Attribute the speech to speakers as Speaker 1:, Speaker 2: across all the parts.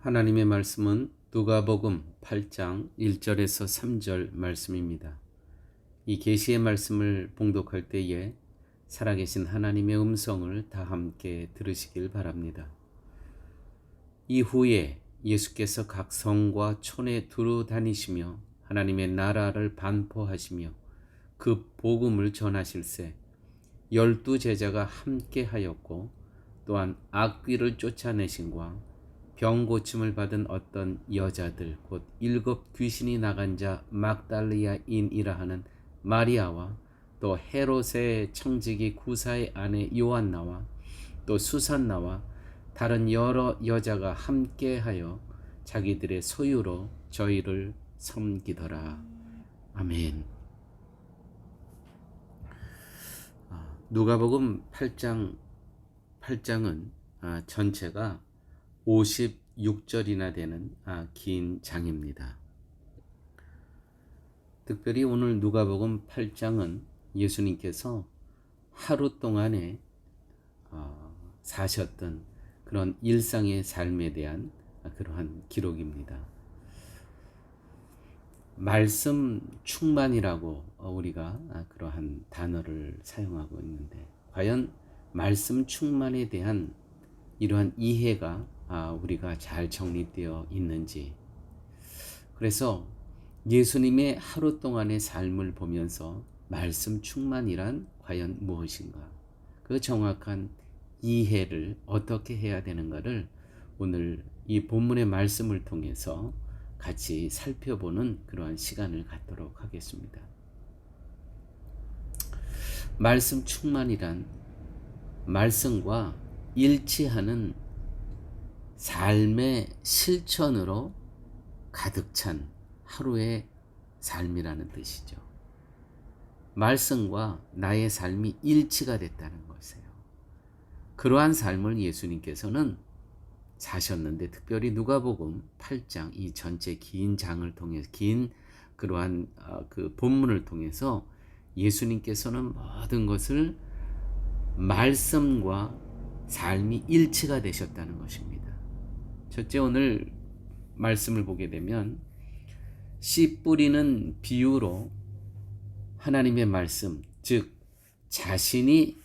Speaker 1: 하나님의 말씀은 누가복음 8장 1절에서 3절 말씀입니다. 이 계시의 말씀을 봉독할 때에 살아계신 하나님의 음성을 다 함께 들으시길 바랍니다. 이후에 예수께서 각 성과 촌에 두루 다니시며 하나님의 나라를 반포하시며 그 복음을 전하실세 12 제자가 함께 하였고 또한 악귀를 쫓아내신과 병 고침을 받은 어떤 여자들 곧 7 귀신이 나간 자 막달리아인이라 하는 마리아와 또 헤롯의 청지기 구사의 아내 요한나와 또 수산나와 다른 여러 여자가 함께하여 자기들의 소유로 저희를 섬기더라. 아멘. 누가복음 8장은 전체가 56절이나 되는 긴 장입니다. 특별히 오늘 누가복음 8장은 예수님께서 하루 동안에 사셨던 그런 일상의 삶에 대한 그러한 기록입니다. 말씀 충만이라고 우리가 그러한 단어를 사용하고 있는데 과연 말씀 충만에 대한 이러한 이해가 우리가 잘 정립되어 있는지, 그래서 예수님의 하루 동안의 삶을 보면서 말씀 충만이란 과연 무엇인가, 그 정확한 이해를 어떻게 해야 되는가를 오늘 이 본문의 말씀을 통해서 같이 살펴보는 그러한 시간을 갖도록 하겠습니다. 말씀 충만이란 말씀과 일치하는 삶의 실천으로 가득 찬 하루의 삶이라는 뜻이죠. 말씀과 나의 삶이 일치가 됐다는 것이에요. 그러한 삶을 예수님께서는 사셨는데, 특별히 누가복음 8장 이 전체 긴 장을 통해서, 긴 그러한 그 본문을 통해서 예수님께서는 모든 것을 말씀과 삶이 일치가 되셨다는 것입니다. 첫째, 오늘 말씀을 보게 되면 씨 뿌리는 비유로 하나님의 말씀, 즉 자신이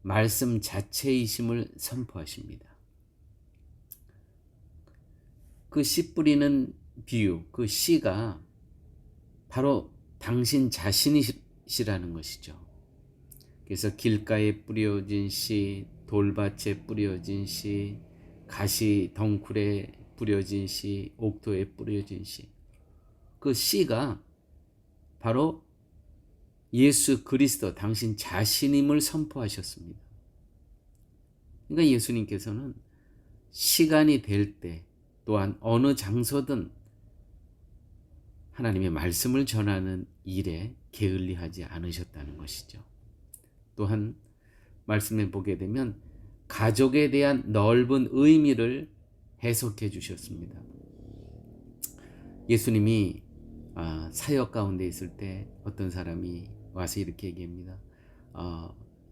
Speaker 1: 말씀 자체이심을 선포하십니다. 그 씨 뿌리는 비유, 그 씨가 바로 당신 자신이시라는 것이죠. 그래서 길가에 뿌려진 씨, 돌밭에 뿌려진 씨, 가시 덩굴에 뿌려진 씨, 옥토에 뿌려진 씨, 그 씨가 바로 예수 그리스도 당신 자신임을 선포하셨습니다. 그러니까 예수님께서는 시간이 될 때 또한 어느 장소든 하나님의 말씀을 전하는 일에 게을리하지 않으셨다는 것이죠. 또한 말씀에 보게 되면 가족에 대한 넓은 의미를 해석해 주셨습니다. 예수님이 사역 가운데 있을 때 어떤 사람이 와서 이렇게 얘기합니다.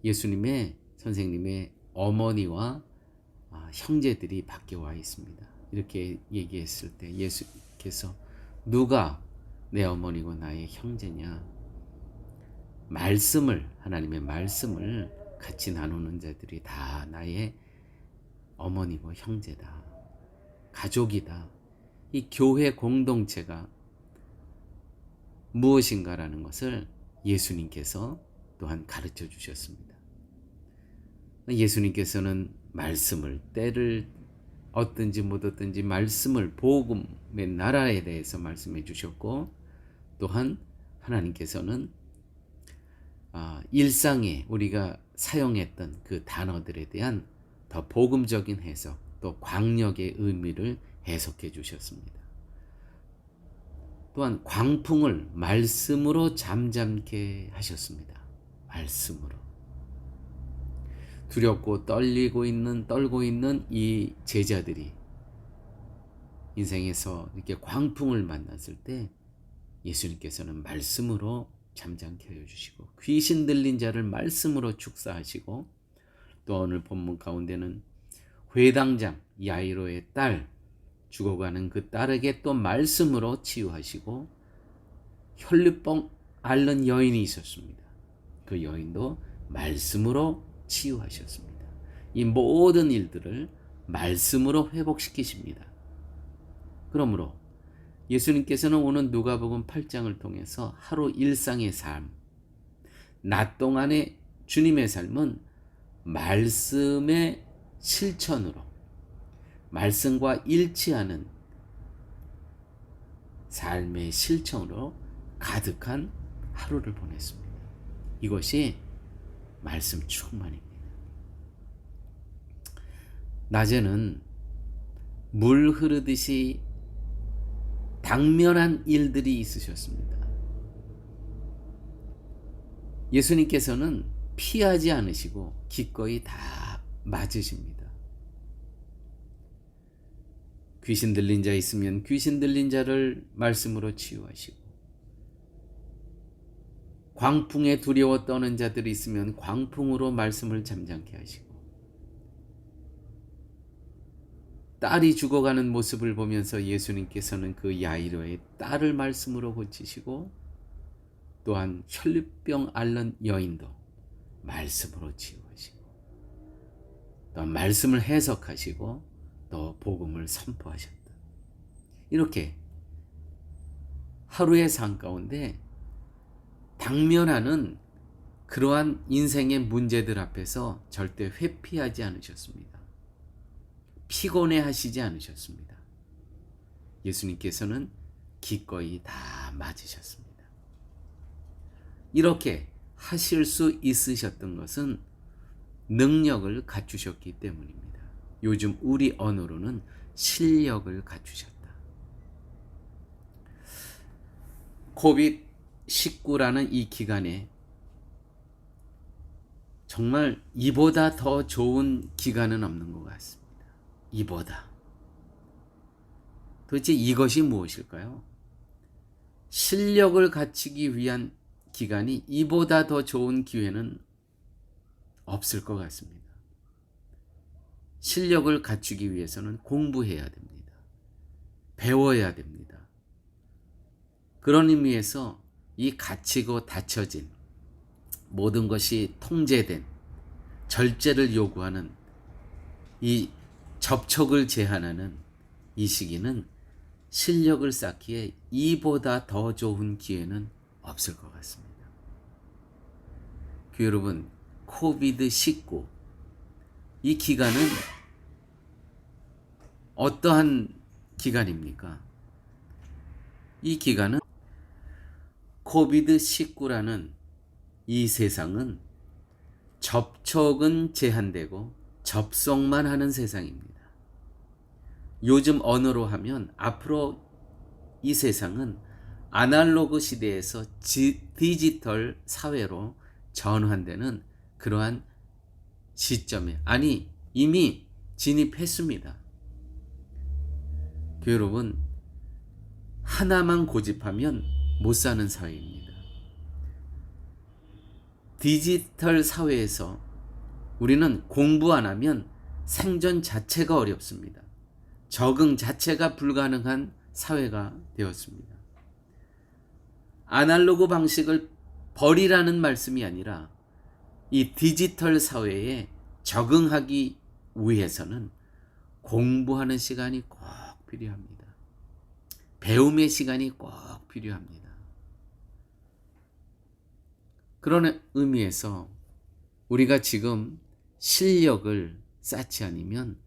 Speaker 1: 예수님의 선생님의 어머니와 형제들이 밖에 와 있습니다. 이렇게 얘기했을 때 예수께서 누가 내 어머니고 나의 형제냐? 말씀을, 하나님의 말씀을 같이 나누는 자들이 다 나의 어머니고 형제다, 가족이다. 이 교회 공동체가 무엇인가라는 것을 예수님께서 또한 가르쳐 주셨습니다. 예수님께서는 말씀을, 때를 얻든지 못 얻든지 말씀을, 복음의 나라에 대해서 말씀해 주셨고, 또한 하나님께서는 일상에 우리가 사용했던 그 단어들에 대한 더 복음적인 해석, 또 광역의 의미를 해석해 주셨습니다. 또한 광풍을 말씀으로 잠잠케 하셨습니다. 말씀으로. 두렵고 떨고 있는 이 제자들이 인생에서 이렇게 광풍을 만났을 때 예수님께서는 말씀으로 잠잠케 하여 주시고, 귀신 들린 자를 말씀으로 축사하시고, 또 오늘 본문 가운데는 회당장 야이로의 딸 죽어가는 그 딸에게 또 말씀으로 치유하시고, 혈류병 앓는 여인이 있었습니다. 그 여인도 말씀으로 치유하셨습니다. 이 모든 일들을 말씀으로 회복시키십니다. 그러므로 예수님께서는 오늘 누가복음 8장을 통해서 하루 일상의 삶, 낮 동안의 주님의 삶은 말씀의 실천으로, 말씀과 일치하는 삶의 실천으로 가득한 하루를 보냈습니다. 이것이 말씀 충만입니다. 낮에는 물 흐르듯이 당면한 일들이 있으셨습니다. 예수님께서는 피하지 않으시고 기꺼이 다 맞으십니다. 귀신 들린 자 있으면 귀신 들린 자를 말씀으로 치유하시고, 광풍에 두려워 떠는 자들이 있으면 광풍으로 말씀을 잠잠케 하시고, 딸이 죽어가는 모습을 보면서 예수님께서는 그 야이로의 딸을 말씀으로 고치시고, 또한 혈류병 앓는 여인도 말씀으로 치유하시고, 또 말씀을 해석하시고, 또 복음을 선포하셨다. 이렇게 하루의 삶 가운데 당면하는 그러한 인생의 문제들 앞에서 절대 회피하지 않으셨습니다. 피곤해 하시지 않으셨습니다. 예수님께서는 기꺼이 다 맞으셨습니다. 이렇게 하실 수 있으셨던 것은 능력을 갖추셨기 때문입니다. 요즘 우리 언어로는 실력을 갖추셨다. 코비드19라는 이 기간에 정말 이보다 더 좋은 기간은 없는 것 같습니다. 이보다. 도대체 이것이 무엇일까요? 실력을 갖추기 위한 기간이 이보다 더 좋은 기회는 없을 것 같습니다. 실력을 갖추기 위해서는 공부해야 됩니다. 배워야 됩니다. 그런 의미에서 이 갇히고 닫혀진 모든 것이 통제된 절제를 요구하는 이 접촉을 제한하는 이 시기는 실력을 쌓기에 이보다 더 좋은 기회는 없을 것 같습니다. 여러분, 코비드19 이 기간은 어떠한 기간입니까? 이 기간은 코비드19라는 이 세상은 접촉은 제한되고 접속만 하는 세상입니다. 요즘 언어로 하면 앞으로 이 세상은 아날로그 시대에서 디지털 사회로 전환되는 그러한 시점에, 아니 이미 진입했습니다. 여러분, 하나만 고집하면 못 사는 사회입니다. 디지털 사회에서 우리는 공부 안 하면 생존 자체가 어렵습니다. 적응 자체가 불가능한 사회가 되었습니다. 아날로그 방식을 버리라는 말씀이 아니라 이 디지털 사회에 적응하기 위해서는 공부하는 시간이 꼭 필요합니다. 배움의 시간이 꼭 필요합니다. 그런 의미에서 우리가 지금 실력을 쌓지 않으면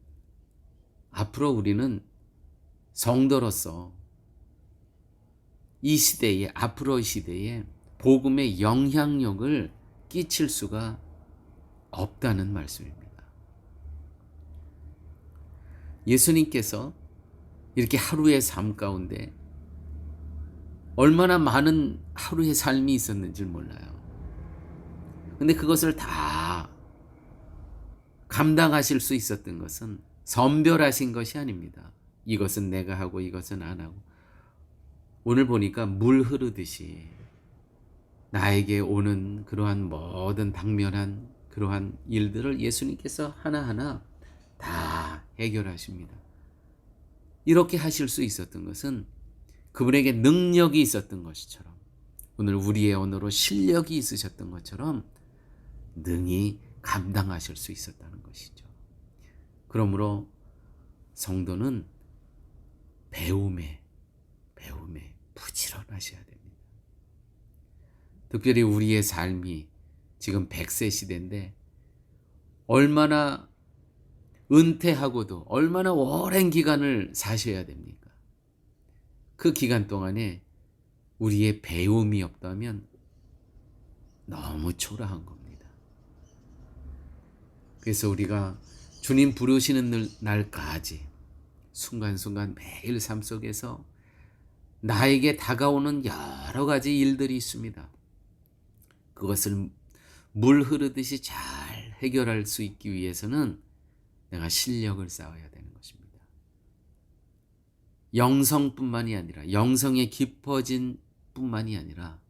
Speaker 1: 앞으로 우리는 성도로서 이 시대에, 앞으로의 시대에 복음의 영향력을 끼칠 수가 없다는 말씀입니다. 예수님께서 이렇게 하루의 삶 가운데 얼마나 많은 하루의 삶이 있었는지 몰라요. 근데 그것을 다 감당하실 수 있었던 것은 선별하신 것이 아닙니다. 이것은 내가 하고 이것은 안 하고. 오늘 보니까 물 흐르듯이 나에게 오는 그러한 모든 당면한 그러한 일들을 예수님께서 하나하나 다 해결하십니다. 이렇게 하실 수 있었던 것은 그분에게 능력이 있었던 것처럼, 오늘 우리의 언어로 실력이 있으셨던 것처럼 능히 감당하실 수 있었다는 것이죠. 그러므로 성도는 배움에 부지런하셔야 됩니다. 특별히 우리의 삶이 지금 100세 시대인데 얼마나 은퇴하고도 얼마나 오랜 기간을 사셔야 됩니까? 그 기간 동안에 우리의 배움이 없다면 너무 초라한 겁니다. 그래서 우리가 주님 부르시는 날까지 순간순간 매일 삶 속에서 나에게 다가오는 여러 가지 일들이 있습니다. 그것을 물 흐르듯이 잘 해결할 수 있기 위해서는 내가 실력을 쌓아야 되는 것입니다. 영성뿐만이 아니라, 영성의 깊어진 뿐만이 아니라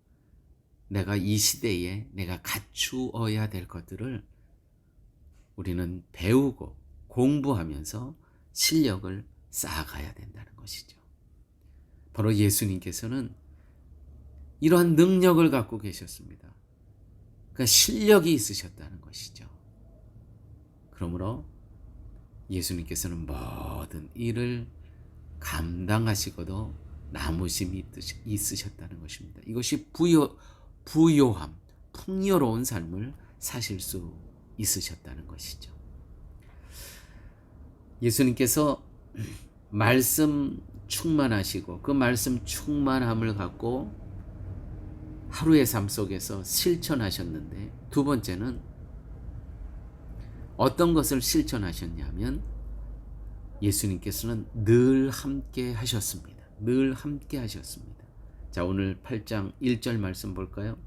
Speaker 1: 내가 이 시대에 내가 갖추어야 될 것들을 우리는 배우고 공부하면서 실력을 쌓아가야 된다는 것이죠. 바로 예수님께서는 이러한 능력을 갖고 계셨습니다. 그러니까 실력이 있으셨다는 것이죠. 그러므로 예수님께서는 모든 일을 감당하시고도 남으심이 있으셨다는 것입니다. 이것이 부요함, 풍요로운 삶을 사실 수 있으셨다는 것이죠. 예수님께서 말씀 충만하시고 그 말씀 충만함을 갖고 하루의 삶 속에서 실천하셨는데, 두 번째는 어떤 것을 실천하셨냐면 예수님께서는 늘 함께 하셨습니다. 늘 함께 하셨습니다. 자, 오늘 8장 1절 말씀 볼까요?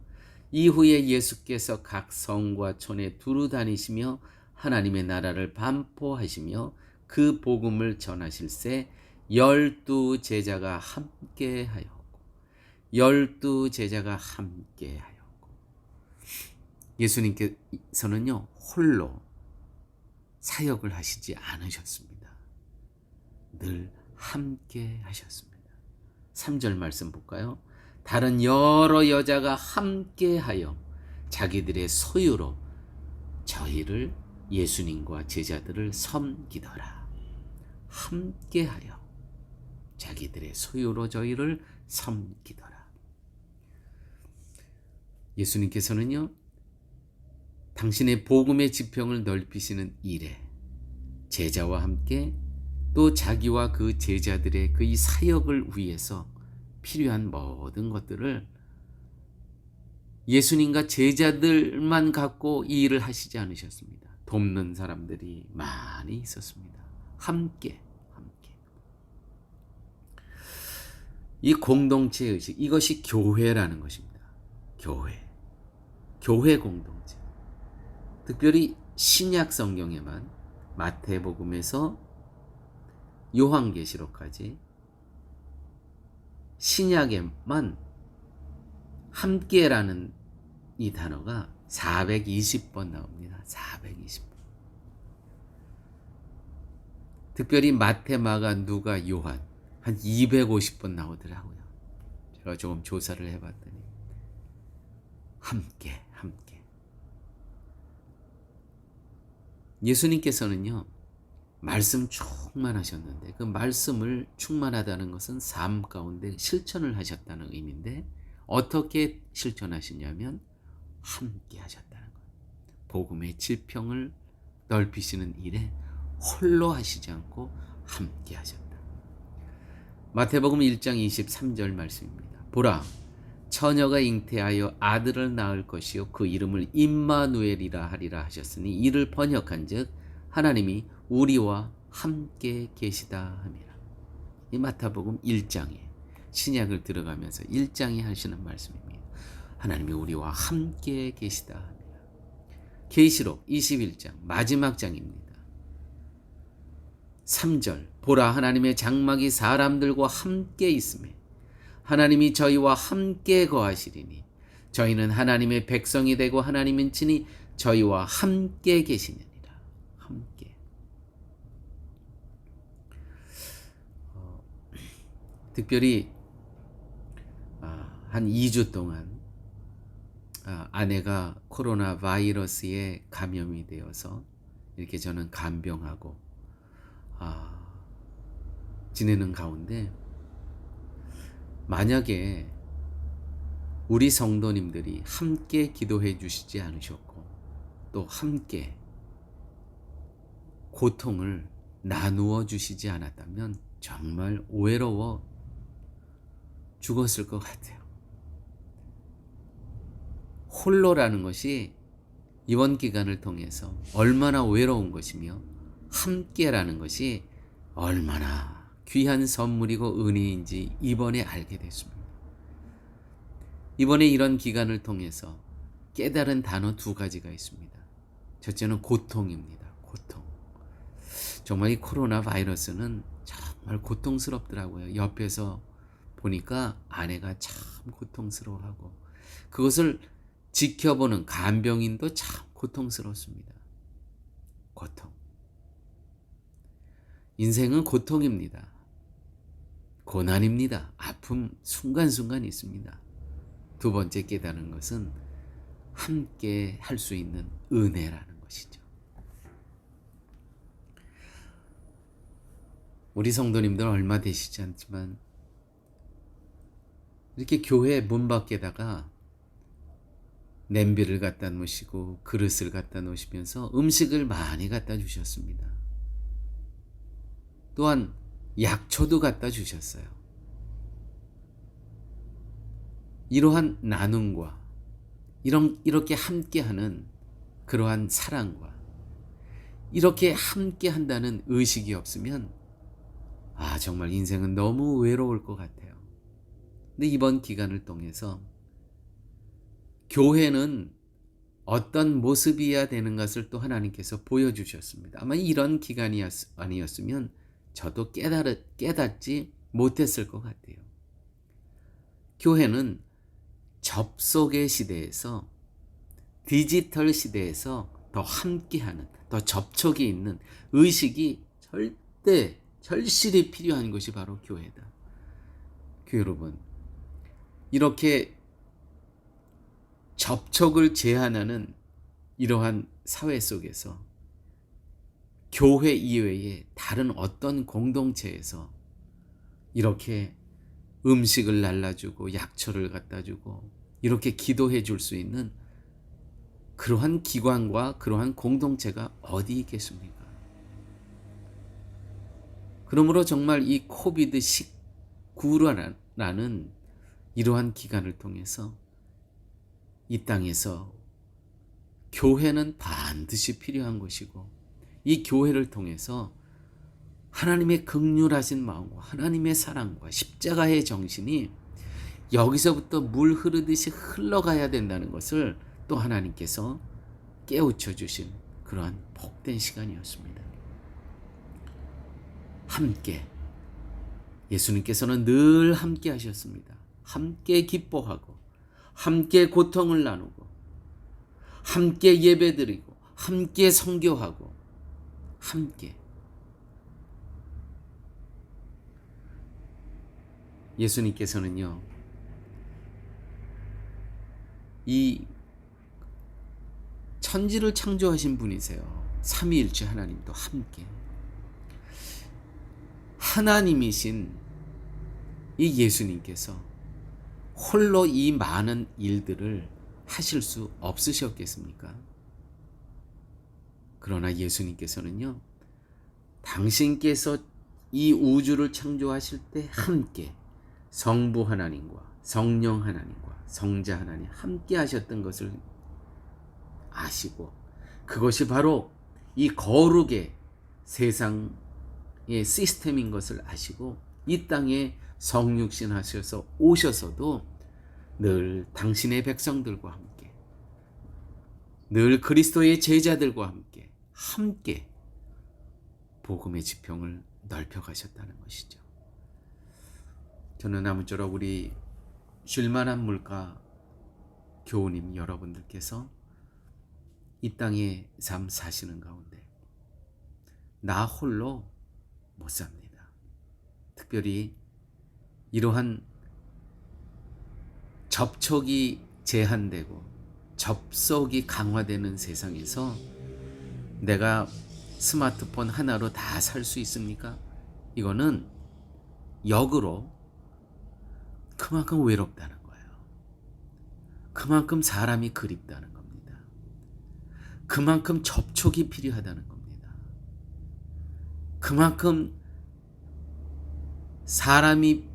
Speaker 1: 이후에 예수께서 각 성과 촌에 두루 다니시며 하나님의 나라를 반포하시며 그 복음을 전하실새 12 제자가 함께하였고, 12 제자가 함께하였고. 예수님께서는요 홀로 사역을 하시지 않으셨습니다. 늘 함께 하셨습니다. 3절 말씀 볼까요? 다른 여러 여자가 함께하여 자기들의 소유로 저희를, 예수님과 제자들을 섬기더라. 함께하여 자기들의 소유로 저희를 섬기더라. 예수님께서는요 당신의 복음의 지평을 넓히시는 일에 제자와 함께 또 자기와 그 제자들의 그 이 사역을 위해서 필요한 모든 것들을 예수님과 제자들만 갖고 이 일을 하시지 않으셨습니다. 돕는 사람들이 많이 있었습니다. 함께. 이 공동체 의식, 이것이 교회라는 것입니다. 교회 공동체. 특별히 신약 성경에만 마태복음에서 요한계시록까지 신약에만 함께라는 이 단어가 420번 나옵니다. 420번. 특별히 마태, 마가, 누가, 요한 한 250번 나오더라고요. 제가 조금 조사를 해봤더니 함께. 예수님께서는요 말씀 충만하셨는데, 그 말씀을 충만하다는 것은 삶 가운데 실천을 하셨다는 의미인데, 어떻게 실천하시냐면 함께 하셨다는 거예요. 복음의 지평을 넓히시는 일에 홀로 하시지 않고 함께 하셨다. 마태복음 1장 23절 말씀입니다. 보라, 처녀가 잉태하여 아들을 낳을 것이요 그 이름을 임마누엘이라 하리라 하셨으니, 이를 번역한즉 하나님이 우리와 함께 계시다 함이라. 이 마태복음 1장에 신약을 들어가면서 1장에 하시는 말씀입니다. 하나님이 우리와 함께 계시다 함이라. 계시록 21장 마지막 장입니다. 3절, 보라, 하나님의 장막이 사람들과 함께 있으며 하나님이 저희와 함께 거하시리니 저희는 하나님의 백성이 되고 하나님은 친히 저희와 함께 계시느니라. 함께. 특별히 한 2주 동안 아내가 코로나 바이러스에 감염이 되어서 이렇게 저는 간병하고 지내는 가운데, 만약에 우리 성도님들이 함께 기도해 주시지 않으셨고 또 함께 고통을 나누어 주시지 않았다면 정말 외로워 죽었을 것 같아요. 홀로라는 것이 이번 기간을 통해서 얼마나 외로운 것이며 함께라는 것이 얼마나 귀한 선물이고 은혜인지 이번에 알게 됐습니다. 이번에 이런 기간을 통해서 깨달은 단어 2가지가 있습니다. 첫째는 고통입니다. 고통. 정말 이 코로나 바이러스는 정말 고통스럽더라고요. 옆에서 보니까 아내가 참 고통스러워하고 그것을 지켜보는 간병인도 참 고통스럽습니다. 고통. 인생은 고통입니다. 고난입니다. 아픔 순간순간 있습니다. 2번째 깨달은 것은 함께 할 수 있는 은혜라는 것이죠. 우리 성도님들 얼마 되시지 않지만 이렇게 교회 문 밖에다가 냄비를 갖다 놓으시고 그릇을 갖다 놓으시면서 음식을 많이 갖다 주셨습니다. 또한 약초도 갖다 주셨어요. 이러한 나눔과 이렇게 함께하는 그러한 사랑과 이렇게 함께한다는 의식이 없으면 정말 인생은 너무 외로울 것 같아요. 근데 이번 기간을 통해서 교회는 어떤 모습이어야 되는 것을 또 하나님께서 보여주셨습니다. 아마 이런 기간이 아니었으면 저도 깨닫지 못했을 것 같아요. 교회는 접속의 시대에서, 디지털 시대에서 더 함께하는, 더 접촉이 있는 의식이 절실히 필요한 것이 바로 교회다. 교회 여러분, 이렇게 접촉을 제한하는 이러한 사회 속에서 교회 이외에 다른 어떤 공동체에서 이렇게 음식을 날라주고 약초를 갖다 주고 이렇게 기도해 줄 수 있는 그러한 기관과 그러한 공동체가 어디 있겠습니까? 그러므로 정말 이 코비드19라는 이러한 기간을 통해서 이 땅에서 교회는 반드시 필요한 것이고, 이 교회를 통해서 하나님의 긍휼하신 마음과 하나님의 사랑과 십자가의 정신이 여기서부터 물 흐르듯이 흘러가야 된다는 것을 또 하나님께서 깨우쳐 주신 그러한 복된 시간이었습니다. 함께, 예수님께서는 늘 함께 하셨습니다. 함께 기뻐하고 함께 고통을 나누고 함께 예배드리고 함께 선교하고 함께. 예수님께서는요, 이 천지를 창조하신 분이세요. 삼위일체 하나님도 함께. 하나님이신 이 예수님께서 홀로 이 많은 일들을 하실 수 없으셨겠습니까? 그러나 예수님께서는요, 당신께서 이 우주를 창조하실 때 함께 성부 하나님과 성령 하나님과 성자 하나님 함께 하셨던 것을 아시고, 그것이 바로 이 거룩의 세상의 시스템인 것을 아시고 이 땅에 성육신 하셔서 오셔서도 늘 당신의 백성들과 함께, 늘 그리스도의 제자들과 함께 복음의 지평을 넓혀 가셨다는 것이죠. 저는 아무쪼록 우리 쉴만한 물가 교우님 여러분들께서 이 땅의 삶 사시는 가운데 나 홀로 못 삽니다. 특별히 이러한 접촉이 제한되고 접속이 강화되는 세상에서 내가 스마트폰 하나로 다 살 수 있습니까? 이거는 역으로 그만큼 외롭다는 거예요. 그만큼 사람이 그립다는 겁니다. 그만큼 접촉이 필요하다는 겁니다. 그만큼 사람이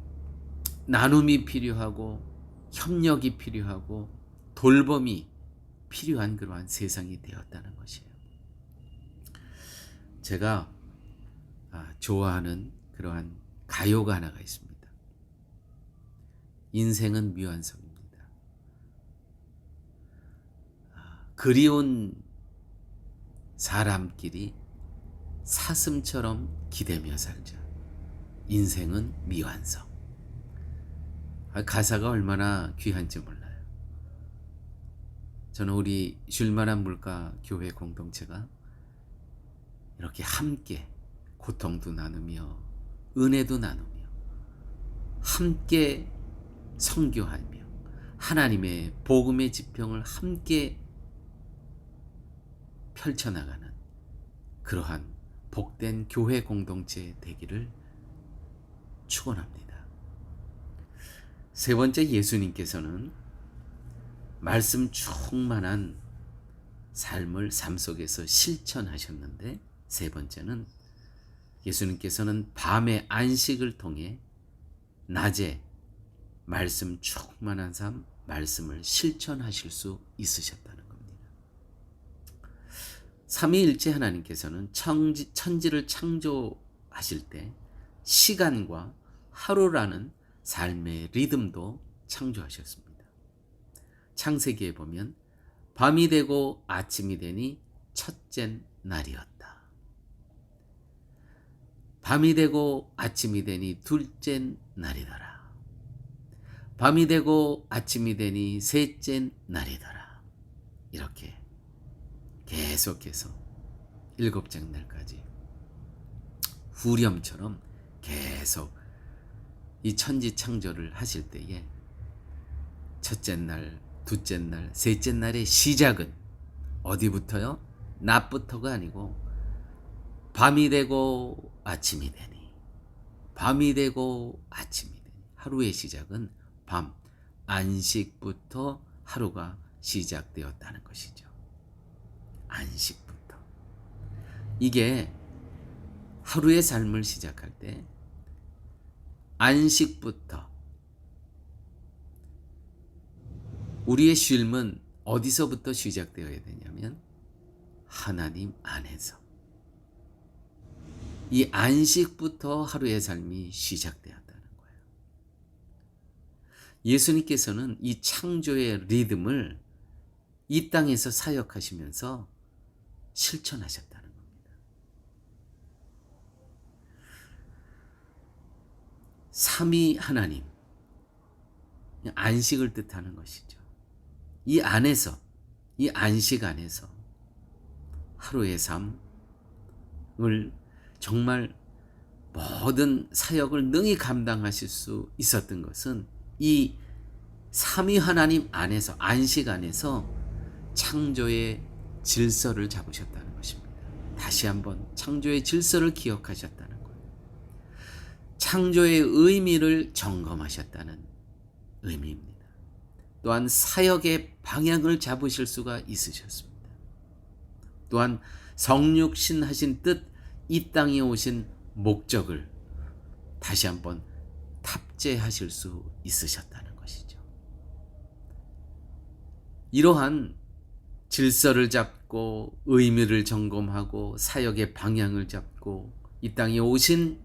Speaker 1: 나눔이 필요하고 협력이 필요하고 돌봄이 필요한 그러한 세상이 되었다는 것이에요. 제가 좋아하는 그러한 가요가 하나가 있습니다. 인생은 미완성입니다. 그리운 사람끼리 사슴처럼 기대며 살자. 인생은 미완성. 가사가 얼마나 귀한지 몰라요. 저는 우리 쉴만한 물가 교회 공동체가 이렇게 함께 고통도 나누며 은혜도 나누며 함께 선교하며 하나님의 복음의 지평을 함께 펼쳐나가는 그러한 복된 교회 공동체 되기를 축원합니다. 세 번째, 예수님께서는 말씀 충만한 삶을 삶 속에서 실천하셨는데, 세 번째는 예수님께서는 밤의 안식을 통해 낮에 말씀 충만한 삶, 말씀을 실천하실 수 있으셨다는 겁니다. 삼위일체 하나님께서는 천지를 창조하실 때 시간과 하루라는 삶의 리듬도 창조하셨습니다. 창세기에 보면 밤이 되고 아침이 되니 첫째 날이었다. 밤이 되고 아침이 되니 둘째 날이더라. 밤이 되고 아침이 되니 셋째 날이더라. 이렇게 계속해서 일곱째 날까지 후렴처럼 계속 이 천지 창조를 하실 때에 첫째 날, 둘째 날, 셋째 날의 시작은 어디부터요? 낮부터가 아니고 밤이 되고 아침이 되니, 밤이 되고 아침이 되니, 하루의 시작은 밤, 안식부터 하루가 시작되었다는 것이죠. 안식부터. 이게 하루의 삶을 시작할 때 안식부터, 우리의 쉼은 어디서부터 시작되어야 되냐면 하나님 안에서. 이 안식부터 하루의 삶이 시작되었다는 거예요. 예수님께서는 이 창조의 리듬을 이 땅에서 사역하시면서 실천하셨다는 겁니다. 삼위 하나님, 안식을 뜻하는 것이죠. 이 안에서, 이 안식 안에서 하루의 삶을 정말 모든 사역을 능히 감당하실 수 있었던 것은 이 삼위 하나님 안에서, 안식 안에서 창조의 질서를 잡으셨다는 것입니다. 다시 한번 창조의 질서를 기억하셨다는 거예요. 창조의 의미를 점검하셨다는 의미입니다. 또한 사역의 방향을 잡으실 수가 있으셨습니다. 또한 성육신하신 뜻, 이 땅에 오신 목적을 다시 한번 탑재하실 수 있으셨다는 것이죠. 이러한 질서를 잡고 의미를 점검하고 사역의 방향을 잡고 이 땅에 오신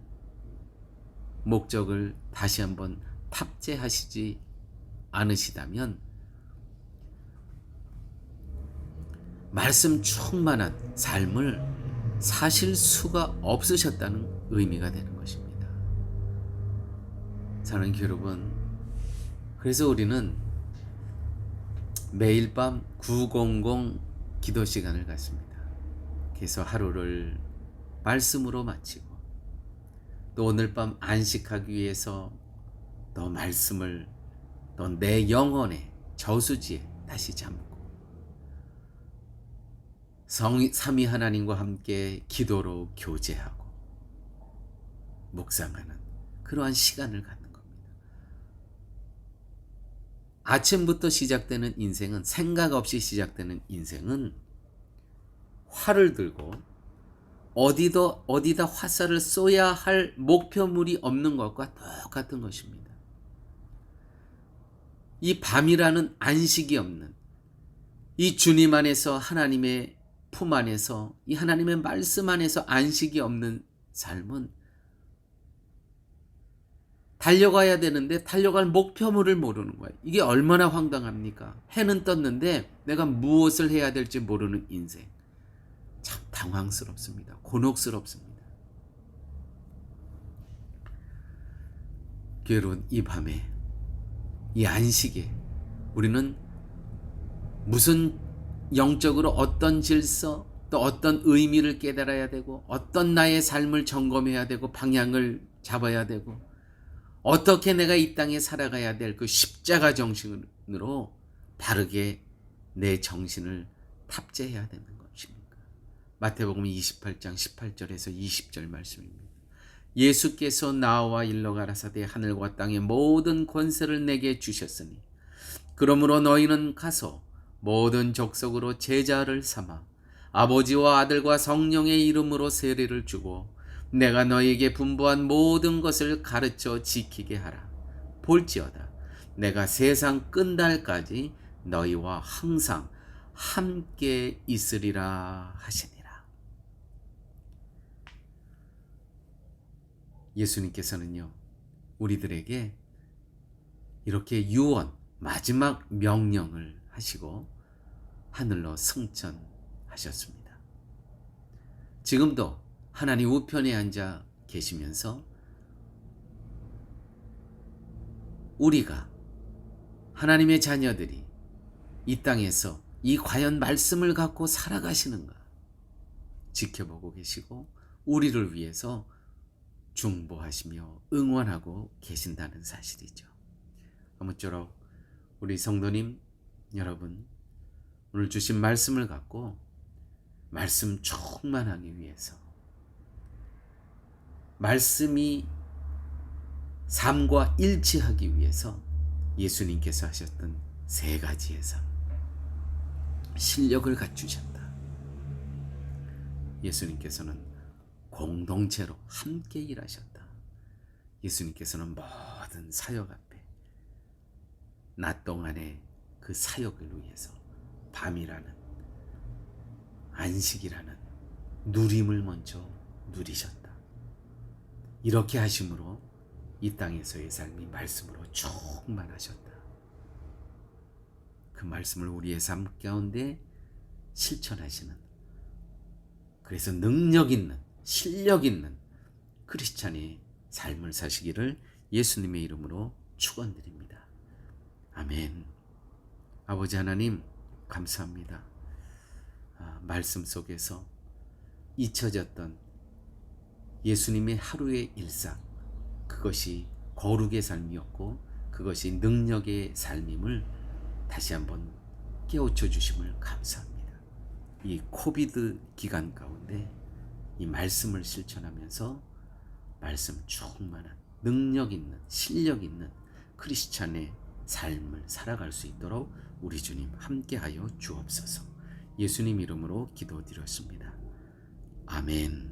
Speaker 1: 목적을 다시 한번 탑재하시지 않으시다면 말씀 충만한 삶을 사실 수가 없으셨다는 의미가 되는 것입니다. 사랑하는 여러분, 그래서 우리는 매일 밤 900 기도 시간을 갖습니다. 그래서 하루를 말씀으로 마치고 또 오늘 밤 안식하기 위해서 너 말씀을 너 내 영혼의 저수지에 다시 잠고 삼위 하나님과 함께 기도로 교제하고 묵상하는 그러한 시간을 갖는 겁니다. 아침부터 시작되는 인생은, 생각 없이 시작되는 인생은 활을 들고 어디다 화살을 쏘야 할 목표물이 없는 것과 똑같은 것입니다. 이 밤이라는 안식이 없는, 이 주님 안에서, 하나님의 품 안에서, 이 하나님의 말씀 안에서 안식이 없는 삶은 달려가야 되는데 달려갈 목표물을 모르는 거예요. 이게 얼마나 황당합니까? 해는 떴는데 내가 무엇을 해야 될지 모르는 인생. 참 당황스럽습니다. 곤혹스럽습니다. 여러분, 이 밤에, 이 안식에 우리는 무슨 영적으로 어떤 질서, 또 어떤 의미를 깨달아야 되고, 어떤 나의 삶을 점검해야 되고, 방향을 잡아야 되고, 어떻게 내가 이 땅에 살아가야 될 그 십자가 정신으로 바르게 내 정신을 탑재해야 되는 것입니까? 마태복음 28장 18절에서 20절 말씀입니다. 예수께서 나와 일러 가라사대 하늘과 땅의 모든 권세를 내게 주셨으니 그러므로 너희는 가서 모든 족속으로 제자를 삼아 아버지와 아들과 성령의 이름으로 세례를 주고 내가 너희에게 분부한 모든 것을 가르쳐 지키게 하라. 볼지어다 내가 세상 끝날까지 너희와 항상 함께 있으리라 하시니라. 예수님께서는요, 우리들에게 이렇게 유언, 마지막 명령을 하시고 하늘로 승천하셨습니다. 지금도 하나님 우편에 앉아 계시면서 우리가, 하나님의 자녀들이 이 땅에서 이 과연 말씀을 갖고 살아가시는가 지켜보고 계시고 우리를 위해서 중보하시며 응원하고 계신다는 사실이죠. 아무쪼록 우리 성도님 여러분, 오늘 주신 말씀을 갖고 말씀 충만하기 위해서, 말씀이 삶과 일치하기 위해서 예수님께서 하셨던 세 가지의 삶, 실력을 갖추셨다. 예수님께서는 공동체로 함께 일하셨다. 예수님께서는 모든 사역 앞에 낮 동안의 그 사역을 위해서 밤이라는 안식이라는 누림을 먼저 누리셨다. 이렇게 하심으로 이 땅에서의 삶이 말씀으로 충만하셨다. 그 말씀을 우리의 삶 가운데 실천하시는, 그래서 능력 있는, 실력 있는 크리스찬의 삶을 사시기를 예수님의 이름으로 축원드립니다. 아멘. 아버지 하나님 감사합니다. 말씀 속에서 잊혀졌던 예수님의 하루의 일상, 그것이 거룩의 삶이었고 그것이 능력의 삶임을 다시 한번 깨우쳐 주심을 감사합니다. 이 코비드 기간 가운데 이 말씀을 실천하면서 말씀 충만한 능력 있는, 실력 있는 크리스찬의 삶을 살아갈 수 있도록 우리 주님 함께하여 주옵소서. 예수님 이름으로 기도드렸습니다. 아멘.